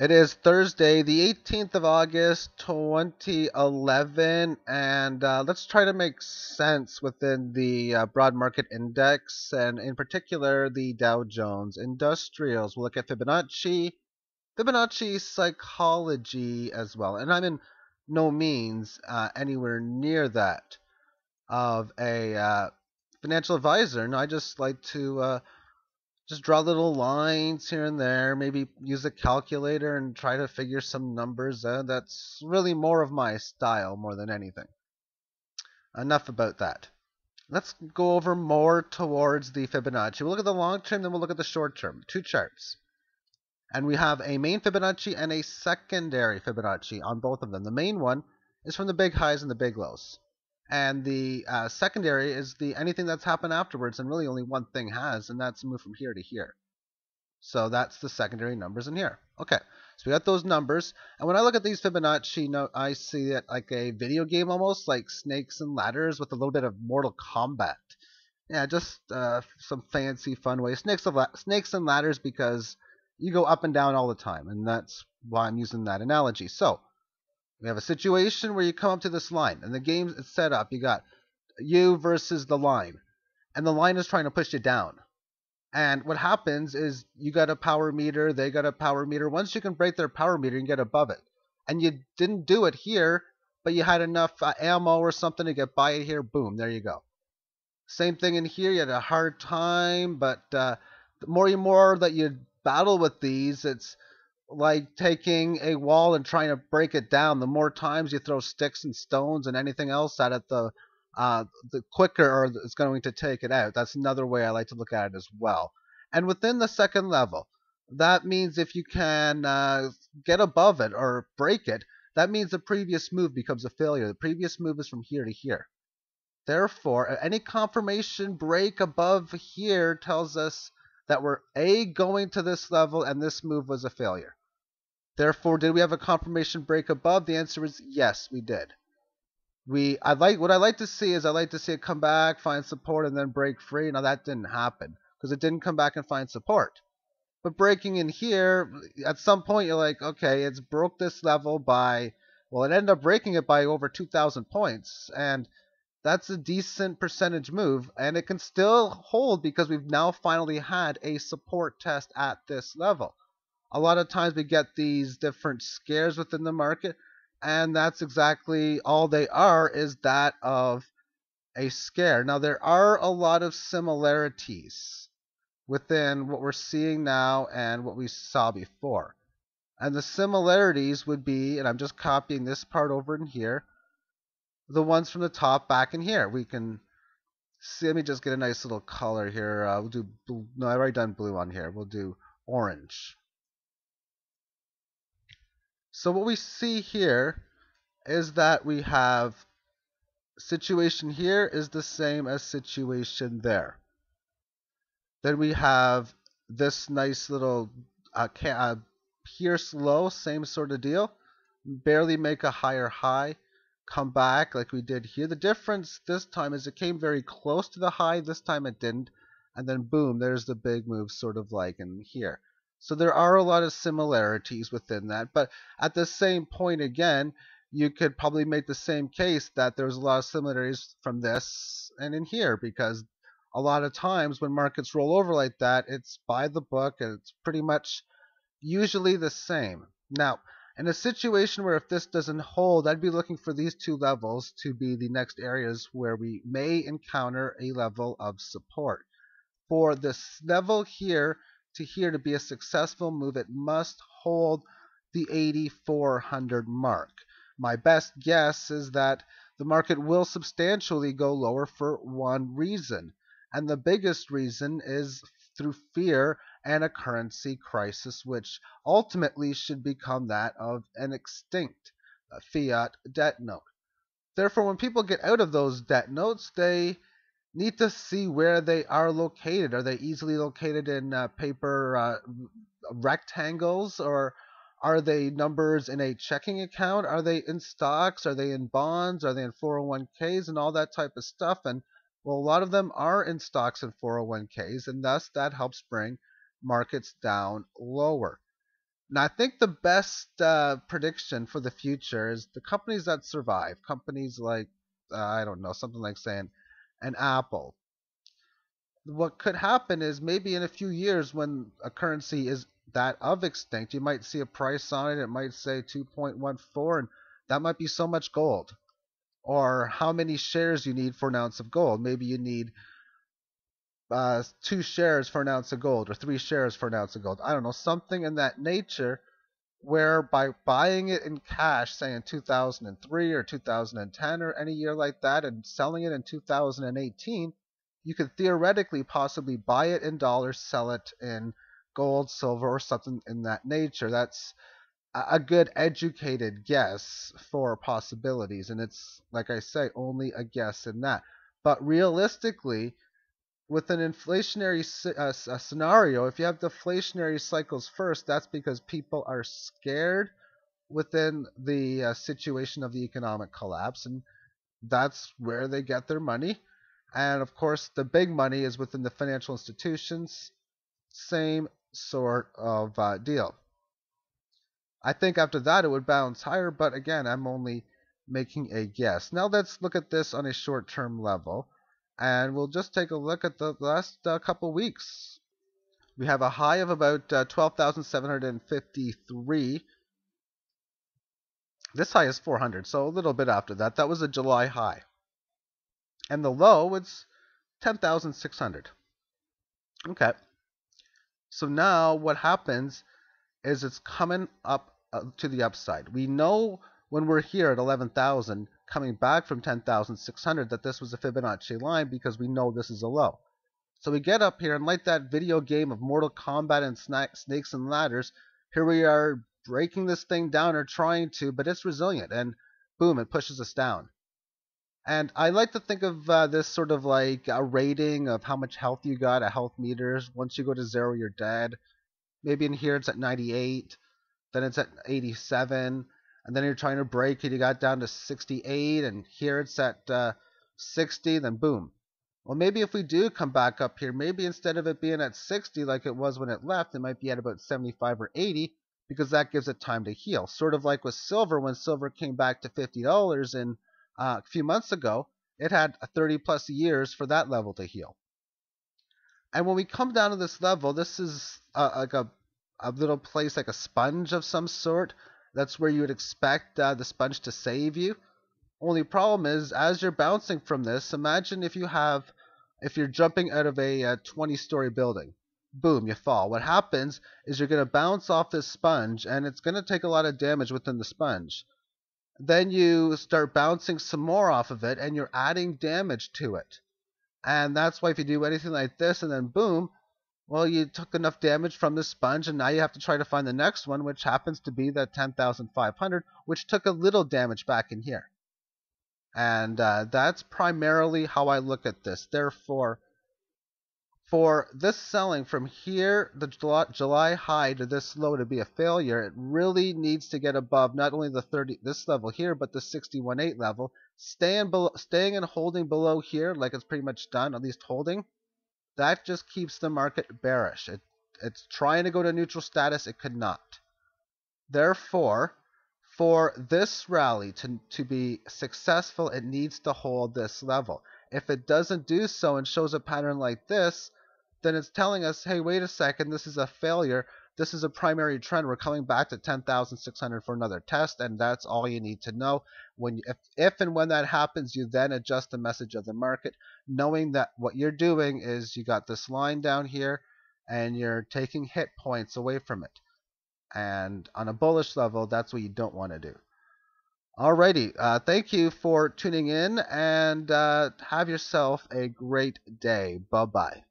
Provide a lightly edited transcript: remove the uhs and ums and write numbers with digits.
It is Thursday, the 18th of August, 2011, and let's try to make sense within the broad market index, and in particular, the Dow Jones Industrials. We'll look at Fibonacci psychology as well, and I'm in no means anywhere near that of a financial advisor. No, I just like to just draw little lines here and there, maybe use a calculator and try to figure some numbers out. That's really more of my style more than anything. Enough about that. Let's go over more towards the Fibonacci. We'll look at the long term, then we'll look at the short term. Two charts. And we have a main Fibonacci and a secondary Fibonacci on both of them. The main one is from the big highs and the big lows. And the secondary is the anything that's happened afterwards, and really only one thing has, and that's a move from here to here. So that's the secondary numbers in here. Okay, so we got those numbers. And when I look at these Fibonacci, I see it like a video game almost, like snakes and ladders with a little bit of Mortal Kombat. Yeah, just some fancy, fun way. Snakes and ladders because you go up and down all the time, and that's why I'm using that analogy. So we have a situation where you come up to this line, and the game is set up. You got you versus the line, and the line is trying to push you down. And what happens is you got a power meter, they got a power meter. Once you can break their power meter, you can get above it. And you didn't do it here, but you had enough ammo or something to get by it here. Boom, there you go. Same thing in here. You had a hard time, but the more and more that you battle with these, it's like taking a wall and trying to break it down. The more times you throw sticks and stones and anything else at it, the quicker it's going to take it out. That's another way I like to look at it as well. And within the second level, that means if you can get above it or break it, that means the previous move becomes a failure. The previous move is from here to here. Therefore, any confirmation break above here tells us that we're A, going to this level and this move was a failure. Therefore, did we have a confirmation break above? The answer is yes, we did. What I like to see is I like to see it come back, find support, and then break free. Now that didn't happen because it didn't come back and find support. But breaking in here, at some point you're like, okay, it's broke this level by, well, it ended up breaking it by over 2,000 points, and that's a decent percentage move, and it can still hold because we've now finally had a support test at this level. A lot of times we get these different scares within the market, and that's exactly all they are, is that of a scare. Now there are a lot of similarities within what we're seeing now and what we saw before. And the similarities would be, and I'm just copying this part over in here, the ones from the top back in here. We can see, let me just get a nice little color here. We'll do blue. No, I've already done blue on here. We'll do orange. So what we see here is that we have situation here is the same as situation there. Then we have this nice little pierce low, same sort of deal. Barely make a higher high, come back like we did here. The difference this time is it came very close to the high. This time it didn't. And then boom, there's the big move, sort of like in here. So there are a lot of similarities within that. But at the same point again, you could probably make the same case that there's a lot of similarities from this and in here, because a lot of times when markets roll over like that, it's by the book and it's pretty much usually the same. Now, in a situation where if this doesn't hold, I'd be looking for these two levels to be the next areas where we may encounter a level of support. For this level here to be a successful move, it must hold the 8,400 mark. My best guess is that the market will substantially go lower for one reason. And the biggest reason is through fear and a currency crisis, which ultimately should become that of an extinct fiat debt note. Therefore, when people get out of those debt notes, they need to see where they are located. Are they easily located in paper rectangles, or are they numbers in a checking account? Are they in stocks? Are they in bonds? Are they in 401ks and all that type of stuff? And well, a lot of them are in stocks and 401ks, and thus that helps bring markets down lower. Now, I think the best prediction for the future is the companies that survive. Companies like, I don't know, something like saying an Apple. What could happen is maybe in a few years when a currency is that of extinct, you might see a price on it. It might say 2.14, and that might be so much gold. Or how many shares you need for an ounce of gold. Maybe you need 2 shares for an ounce of gold, or 3 shares for an ounce of gold. I don't know, something in that nature where by buying it in cash, say in 2003 or 2010 or any year like that, and selling it in 2018, you could theoretically possibly buy it in dollars, sell it in gold, silver, or something in that nature. That's a good educated guess for possibilities, and it's, like I say, only a guess in that. But realistically, with an inflationary scenario, if you have deflationary cycles first, that's because people are scared within the situation of the economic collapse, and that's where they get their money. And of course, the big money is within the financial institutions. Same sort of deal. I think after that it would bounce higher, but again, I'm only making a guess. Now let's look at this on a short-term level, and we'll just take a look at the last couple weeks. We have a high of about 12,753. This high is 400, so a little bit after that. That was a July high. And the low is 10,600. Okay. So now what happens is it's coming up to the upside. We know when we're here at 11,000, coming back from 10,600, that this was a Fibonacci line because we know this is a low. So we get up here, and like that video game of Mortal Kombat and Snakes and Ladders, here we are breaking this thing down, or trying to, but it's resilient, and boom, it pushes us down. And I like to think of this sort of like a rating of how much health you got, a health meters. Once you go to 0, you're dead. Maybe in here it's at 98, then it's at 87, and then you're trying to break it, you got down to 68, and here it's at 60, then boom. Well, maybe if we do come back up here, maybe instead of it being at 60 like it was when it left, it might be at about 75 or 80, because that gives it time to heal. Sort of like with silver, when silver came back to $50 in a few months ago, it had 30 plus years for that level to heal. And when we come down to this level, this is like a little place, like a sponge of some sort. That's where you would expect the sponge to save you. Only problem is, as you're bouncing from this, imagine if you're jumping out of a 20-story building. Boom, you fall. What happens is you're going to bounce off this sponge, and it's going to take a lot of damage within the sponge. Then you start bouncing some more off of it, and you're adding damage to it. And that's why if you do anything like this, and then boom, well, you took enough damage from the sponge, and now you have to try to find the next one, which happens to be the 10,500, which took a little damage back in here. And that's primarily how I look at this. Therefore, for this selling from here, the July high to this low to be a failure, it really needs to get above not only the 30 this level here, but the 61.8 level. Staying and holding below here, like it's pretty much done, at least holding, that just keeps the market bearish. It's trying to go to neutral status. It could not. Therefore, for this rally to be successful, it needs to hold this level. If it doesn't do so and shows a pattern like this, then it's telling us, hey, wait a second, this is a failure. This is a primary trend. We're coming back to 10,600 for another test, and that's all you need to know. If and when that happens, you then adjust the message of the market, knowing that what you're doing is you got this line down here, and you're taking hit points away from it. And on a bullish level, that's what you don't want to do. Alrighty, thank you for tuning in, and have yourself a great day. Bye-bye.